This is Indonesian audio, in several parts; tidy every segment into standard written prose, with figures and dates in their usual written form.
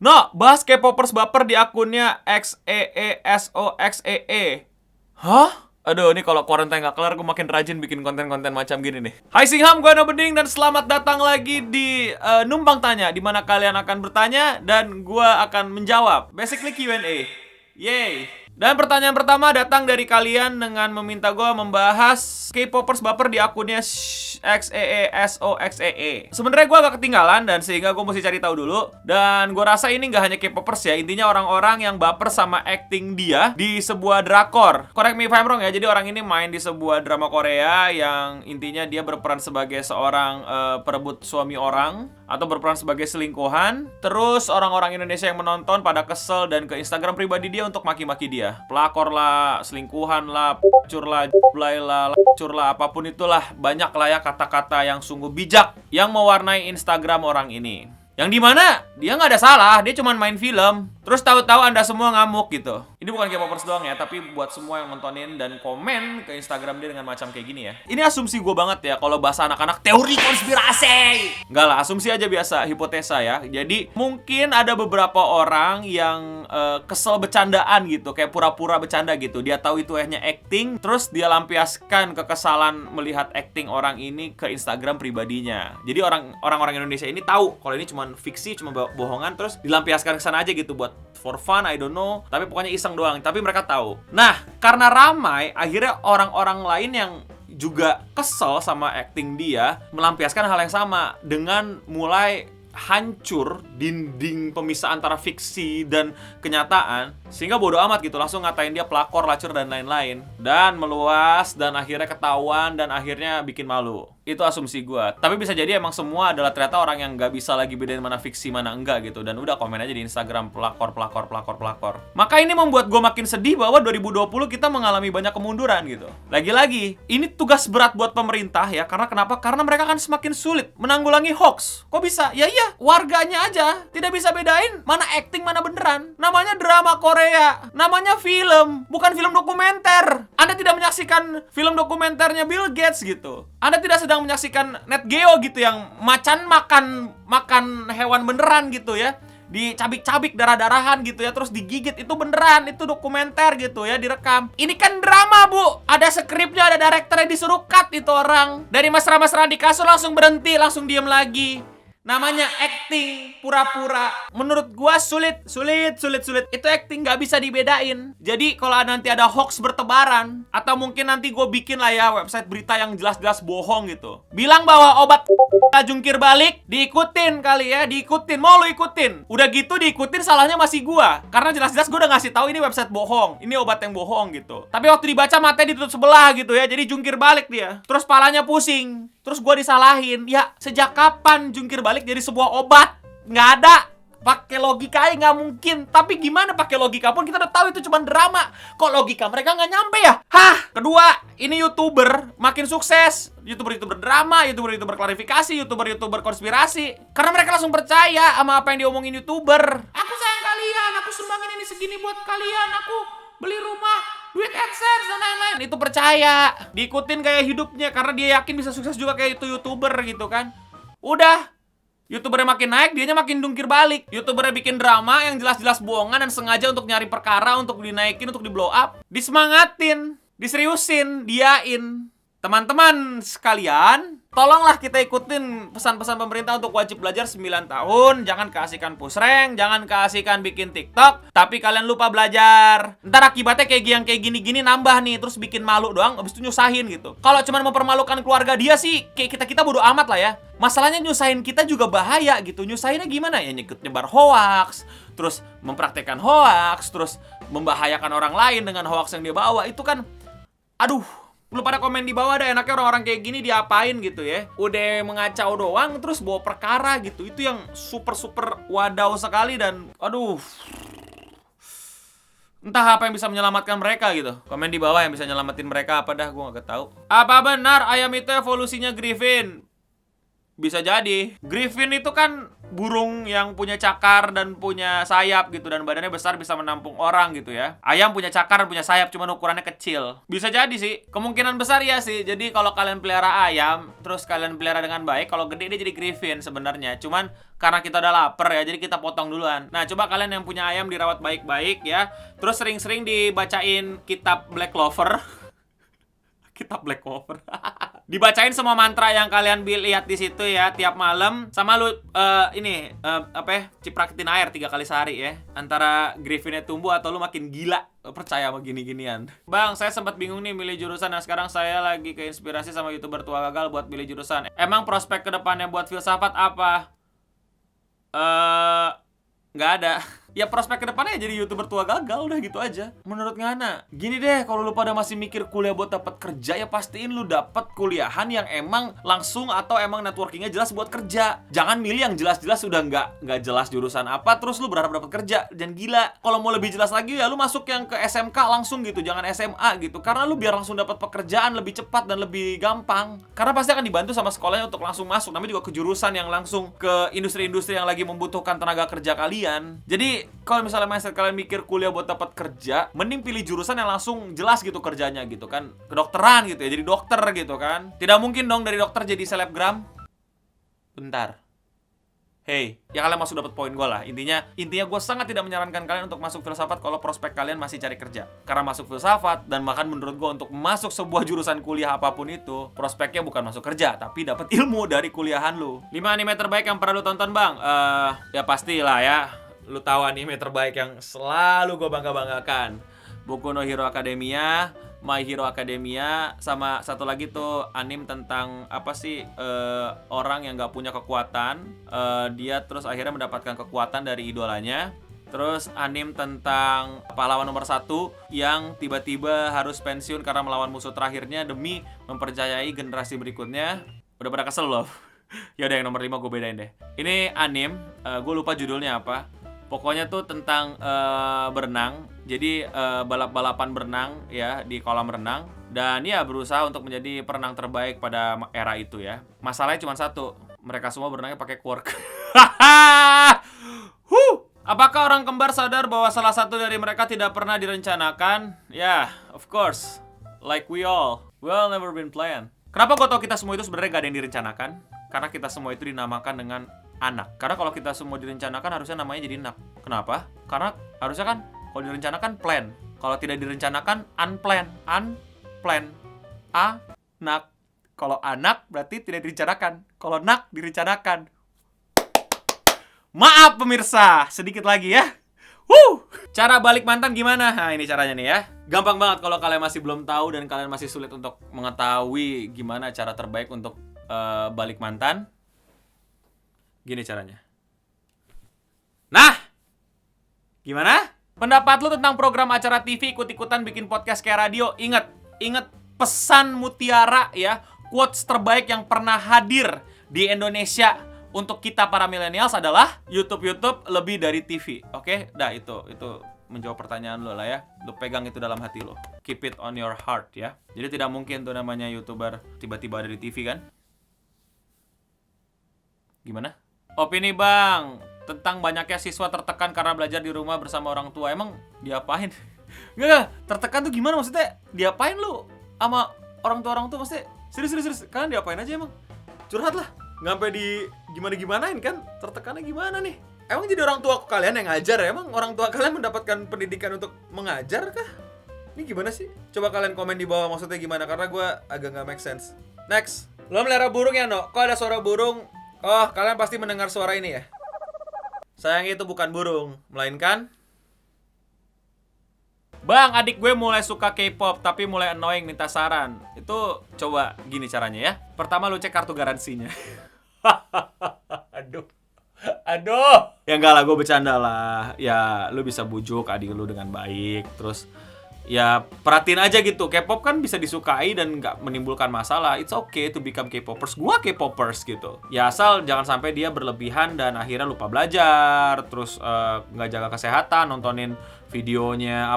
No, bahas K-popers baper di akunnya XEESOXEE. Hah? Aduh, ini kalau quarantine nggak kelar, gue makin rajin bikin konten-konten macam gini nih. Hai Singham, gue Bening dan selamat datang lagi di Numpang Tanya, di mana kalian akan bertanya dan gue akan menjawab. Basically Q&A. Yay! Dan pertanyaan pertama datang dari kalian dengan meminta gue membahas K-popers baper di akunnya XEESOXEE. Sebenarnya gue agak ketinggalan dan sehingga gue mesti cari tahu dulu. Dan gue rasa ini nggak hanya K-popers ya, intinya orang-orang yang baper sama acting dia di sebuah drakor. Correct me if I'm wrong ya. Jadi orang ini main di sebuah drama Korea yang intinya dia berperan sebagai seorang perebut suami orang atau berperan sebagai selingkuhan. Terus orang-orang Indonesia yang menonton pada kesel dan ke Instagram pribadi dia untuk maki-maki dia. Pelakor lah, selingkuhan lah, pacur lah, jublay lah, lacur lah, apapun itulah. Banyak lah ya kata-kata yang sungguh bijak yang mewarnai Instagram orang ini. Yang dimana dia nggak ada salah, dia cuma main film. Terus tahu-tahu Anda semua ngamuk gitu. Ini bukan K-popers doang ya, tapi buat semua yang nontonin dan komen ke Instagram dia dengan macam kayak gini ya. Ini asumsi gue banget ya, kalau bahasa anak-anak teori konspirasi. Enggak lah, asumsi aja biasa, hipotesa ya. Jadi mungkin ada beberapa orang yang kesel bercandaan gitu, kayak pura-pura bercanda gitu. Dia tahu itu hanya acting, terus dia lampiaskan kekesalan melihat acting orang ini ke Instagram pribadinya. Jadi orang-orang Indonesia ini tahu kalau ini cuma fiksi, cuma bohongan, terus dilampiaskan ke sana aja gitu buat for fun, I don't know. Tapi pokoknya iseng doang, tapi mereka tahu. Nah, karena ramai, akhirnya orang-orang lain yang juga kesel sama acting dia melampiaskan hal yang sama dengan mulai hancur dinding pemisah antara fiksi dan kenyataan, sehingga bodo amat gitu, langsung ngatain dia pelakor, lacur, dan lain-lain, dan meluas, dan akhirnya ketahuan, dan akhirnya bikin malu. Itu asumsi gue. Tapi bisa jadi emang semua adalah ternyata orang yang gak bisa lagi bedain mana fiksi, mana enggak gitu. Dan udah komen aja di Instagram pelakor. Maka ini membuat gue makin sedih bahwa 2020 kita mengalami banyak kemunduran gitu. Lagi-lagi, ini tugas berat buat pemerintah ya. Karena kenapa? Karena mereka kan semakin sulit menanggulangi hoax. Kok bisa? Ya iya, warganya aja tidak bisa bedain mana acting, mana beneran. Namanya drama Korea, namanya film, bukan film dokumenter. Anda tidak menyaksikan film dokumenternya Bill Gates gitu. Anda tidak sedang menyaksikan Net Geo gitu yang macan makan hewan beneran gitu ya, dicabik-cabik darah-darahan gitu ya, terus digigit, itu beneran, itu dokumenter gitu ya, direkam. Ini kan drama, Bu. Ada skripnya, ada direkturnya, disuruh cut itu orang. Dari mesra-mesraan di kasur langsung berhenti, langsung diem lagi. Namanya acting, pura-pura. Menurut gua sulit. Itu acting nggak bisa dibedain. Jadi kalau nanti ada hoax bertebaran, atau mungkin nanti gua bikin lah ya website berita yang jelas-jelas bohong gitu, bilang bahwa obat jungkir balik, diikutin kali ya, diikutin. Mau lu ikutin? Udah gitu diikutin, salahnya masih gua. Karena jelas-jelas gua udah ngasih tahu ini website bohong, ini obat yang bohong gitu. Tapi waktu dibaca matanya ditutup sebelah gitu ya, jadi jungkir balik dia. Terus palanya pusing. Terus gue disalahin. Ya, sejak kapan jungkir balik jadi sebuah obat? Nggak ada. Pakai logika nggak mungkin. Tapi gimana pakai logika pun kita udah tahu itu cuma drama. Kok logika mereka nggak nyampe ya? Hah? Kedua, ini YouTuber makin sukses. YouTuber drama, YouTuber klarifikasi, YouTuber konspirasi. Karena mereka langsung percaya sama apa yang diomongin YouTuber. Aku sayang kalian, aku sumbangin ini segini buat kalian, aku beli rumah, duit AdSense dan lain-lain. Itu percaya, diikutin kayak hidupnya karena dia yakin bisa sukses juga kayak itu YouTuber gitu kan. Udah, YouTubernya makin naik, dianya makin dungkir balik. YouTubernya bikin drama yang jelas-jelas bohongan dan sengaja untuk nyari perkara, untuk dinaikin, untuk di blow up. Disemangatin, diseriusin, diain. Teman-teman sekalian, tolonglah kita ikutin pesan-pesan pemerintah untuk wajib belajar 9 tahun. Jangan keasikan push rank, jangan keasikan bikin TikTok, tapi kalian lupa belajar. Ntar akibatnya kayak gini-gini nambah nih, terus bikin malu doang, abis itu nyusahin gitu. Kalau cuma mempermalukan keluarga dia sih, kayak kita bodo amat lah ya. Masalahnya nyusahin kita juga bahaya gitu. Nyusahinnya gimana? Ya nyebar hoax, terus mempraktekkan hoax, terus membahayakan orang lain dengan hoax yang dia bawa. Itu kan, aduh. Lu pada komen di bawah, ada enaknya orang-orang kayak gini diapain gitu ya. Udah mengacau doang terus bawa perkara gitu. Itu yang super wadaw sekali dan aduh. Entah apa yang bisa menyelamatkan mereka gitu. Komen di bawah yang bisa nyelamatin mereka apa dah, gua gak tahu. Apa benar ayam itu evolusinya Griffin? Bisa jadi. Griffin itu kan burung yang punya cakar dan punya sayap gitu, dan badannya besar bisa menampung orang gitu ya. Ayam punya cakar dan punya sayap, cuma ukurannya kecil. Bisa jadi sih, kemungkinan besar ya sih. Jadi kalau kalian pelihara ayam, terus kalian pelihara dengan baik, kalau gede dia jadi griffin sebenarnya. Cuman karena kita udah lapar ya, jadi kita potong duluan. Nah, coba kalian yang punya ayam dirawat baik-baik ya. Terus sering-sering dibacain kitab Black Clover. Kitab Black Clover. Dibacain semua mantra yang kalian lihat di situ ya tiap malam. Sama lu ciprakin air 3 kali sehari ya. Antara griffinnya tumbuh atau lu makin gila percaya sama gini-ginian. Bang, saya sempat bingung nih milih jurusan. Nah, sekarang saya lagi keinspirasi sama YouTuber tua gagal buat milih jurusan. Emang prospek kedepannya buat filsafat apa? Nggak ada. Ya prospek kedepannya jadi YouTuber tua gagal, udah gitu aja. Menurut Ngana, gini deh, kalau lu pada masih mikir kuliah buat dapat kerja, ya pastiin lu dapat kuliahan yang emang langsung atau emang networkingnya jelas buat kerja. Jangan milih yang jelas-jelas udah nggak jelas jurusan apa, terus lu berharap dapat kerja. Dan gila, kalau mau lebih jelas lagi ya lu masuk yang ke SMK langsung gitu, jangan SMA gitu. Karena lu biar langsung dapat pekerjaan lebih cepat dan lebih gampang. Karena pasti akan dibantu sama sekolahnya untuk langsung masuk. Namanya juga kejurusan yang langsung ke industri-industri yang lagi membutuhkan tenaga kerja kalian. Jadi kalau misalnya mindset kalian mikir kuliah buat dapat kerja, mending pilih jurusan yang langsung jelas gitu kerjanya gitu kan. Kedokteran gitu ya, jadi dokter gitu kan. Tidak mungkin dong dari dokter jadi selebgram. Bentar. Hey, ya kalian masuk dapat poin gue lah. Intinya gue sangat tidak menyarankan kalian untuk masuk filsafat kalau prospek kalian masih cari kerja. Karena masuk filsafat dan bahkan menurut gue untuk masuk sebuah jurusan kuliah apapun itu, prospeknya bukan masuk kerja, tapi dapat ilmu dari kuliahan lu. 5 anime terbaik yang pernah lu tonton, Bang? Ya pastilah ya. Lu tahu anime terbaik yang selalu gue bangga-banggakan. Boku no Hero Academia, My Hero Academia, sama satu lagi tuh anime tentang apa sih, orang yang gak punya kekuatan, dia terus akhirnya mendapatkan kekuatan dari idolanya. Terus anime tentang pahlawan nomor 1 yang tiba-tiba harus pensiun karena melawan musuh terakhirnya demi mempercayai generasi berikutnya. Udah pada kesel loh. Ya udah, yang nomor 5 gue bedain deh. Ini anime, gue lupa judulnya apa. Pokoknya tuh tentang berenang. Jadi balap-balapan berenang ya di kolam renang. Dan ya berusaha untuk menjadi perenang terbaik pada era itu ya. Masalahnya cuma satu, mereka semua berenangnya pakai quark. Apakah orang kembar sadar bahwa salah satu dari mereka tidak pernah direncanakan? Ya, of course. Like we all. Well, never been planned. Kenapa gue tau kita semua itu sebenarnya gak ada yang direncanakan? Karena kita semua itu dinamakan dengan anak. Karena kalau kita semua direncanakan harusnya namanya jadi anak. Kenapa? Karena harusnya kan kalau direncanakan plan. Kalau tidak direncanakan unplanned. Unplanned. Anak. Kalau anak berarti tidak direncanakan. Kalau nak direncanakan. Maaf pemirsa, sedikit lagi ya. Cara balik mantan gimana? Nah ini caranya nih ya. Gampang banget kalau kalian masih belum tahu dan kalian masih sulit untuk mengetahui gimana cara terbaik untuk balik mantan. Gini caranya. Nah, gimana? Pendapat lu tentang program acara TV ikut-ikutan bikin podcast kayak radio? Ingat pesan mutiara ya, quotes terbaik yang pernah hadir di Indonesia untuk kita para millennials adalah YouTube lebih dari TV. Oke? Dah itu menjawab pertanyaan lo lah ya. Lo pegang itu dalam hati lo. Keep it on your heart ya. Jadi tidak mungkin tuh namanya YouTuber tiba-tiba ada di TV kan? Gimana? Opini Bang tentang banyaknya siswa tertekan karena belajar di rumah bersama orang tua. Emang diapain? Nggak, tertekan tuh gimana maksudnya? Diapain lu sama orang tua maksudnya? Serius. Kalian diapain aja emang? Curhat lah. Nggak sampai di gimana-gimanain kan? Tertekannya gimana nih? Emang jadi orang tua kalian yang ngajar ya? Emang orang tua kalian mendapatkan pendidikan untuk mengajar kah? Ini gimana sih? Coba kalian komen di bawah maksudnya gimana? Karena gue agak nggak make sense. Next. Lo melihara burung ya, No? Kok ada suara burung? Oh, kalian pasti mendengar suara ini ya? Sayangnya itu bukan burung, melainkan Bang, adik gue mulai suka K-pop tapi mulai annoying minta saran. Itu coba gini caranya ya. Pertama lu cek kartu garansinya. Aduh. Ya enggak lah, gue bercanda lah. Ya lu bisa bujuk adik lu dengan baik. Terus ya perhatiin aja gitu. K-pop kan bisa disukai dan nggak menimbulkan masalah. It's okay to become K-popers. Gua K-popers gitu. Ya asal jangan sampai dia berlebihan dan akhirnya lupa belajar. Terus nggak jaga kesehatan, nontonin videonya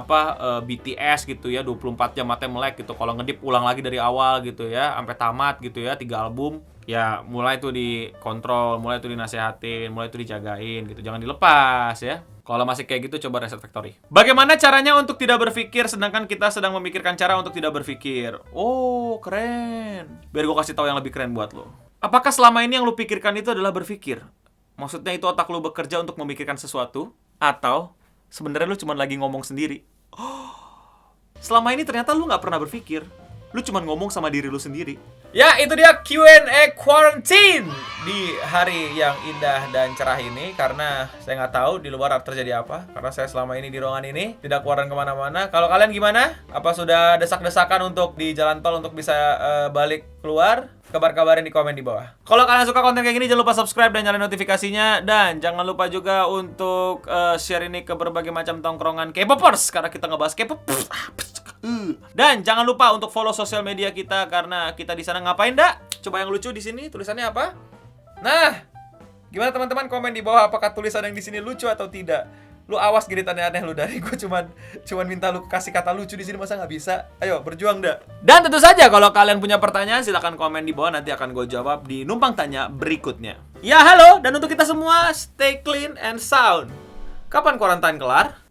BTS gitu ya 24 jam matanya melek gitu. Kalau ngedip ulang lagi dari awal gitu ya sampai tamat gitu ya 3 album. ya mulai tuh dikontrol, mulai tuh dinasehatin, mulai tuh dijagain gitu. Jangan dilepas ya. Kalau masih kayak gitu, coba reset factory. Bagaimana caranya untuk tidak berpikir sedangkan kita sedang memikirkan cara untuk tidak berpikir? Oh, keren. Biar gue kasih tahu yang lebih keren buat lo. Apakah selama ini yang lo pikirkan itu adalah berpikir? Maksudnya itu otak lo bekerja untuk memikirkan sesuatu? Atau sebenarnya lo cuma lagi ngomong sendiri? Selama ini ternyata lo nggak pernah berpikir. Lo cuma ngomong sama diri lo sendiri. Ya, itu dia Q&A Quarantine di hari yang indah dan cerah ini. Karena saya nggak tahu di luar terjadi apa. Karena saya selama ini di ruangan ini, tidak keluaran kemana-mana. Kalau kalian gimana? Apa sudah desak-desakan untuk di jalan tol untuk bisa balik keluar? Kabar-kabarin di komen di bawah. Kalau kalian suka konten kayak gini, jangan lupa subscribe dan nyalain notifikasinya. Dan jangan lupa juga untuk share ini ke berbagai macam tongkrongan K-popers, karena kita ngebahas K-pop. Dan jangan lupa untuk follow sosial media kita, karena kita di sana ngapain, dak? Coba yang lucu di sini tulisannya apa? Nah, gimana teman-teman, komen di bawah apakah tulisan yang di sini lucu atau tidak? Lu awas gini aneh-aneh lu dari gue cuman minta lu kasih kata lucu di sini, masa nggak bisa? Ayo berjuang dak. Dan tentu saja kalau kalian punya pertanyaan silahkan komen di bawah, nanti akan gue jawab di numpang tanya berikutnya. Ya halo, dan untuk kita semua stay clean and sound. Kapan quarantine kelar?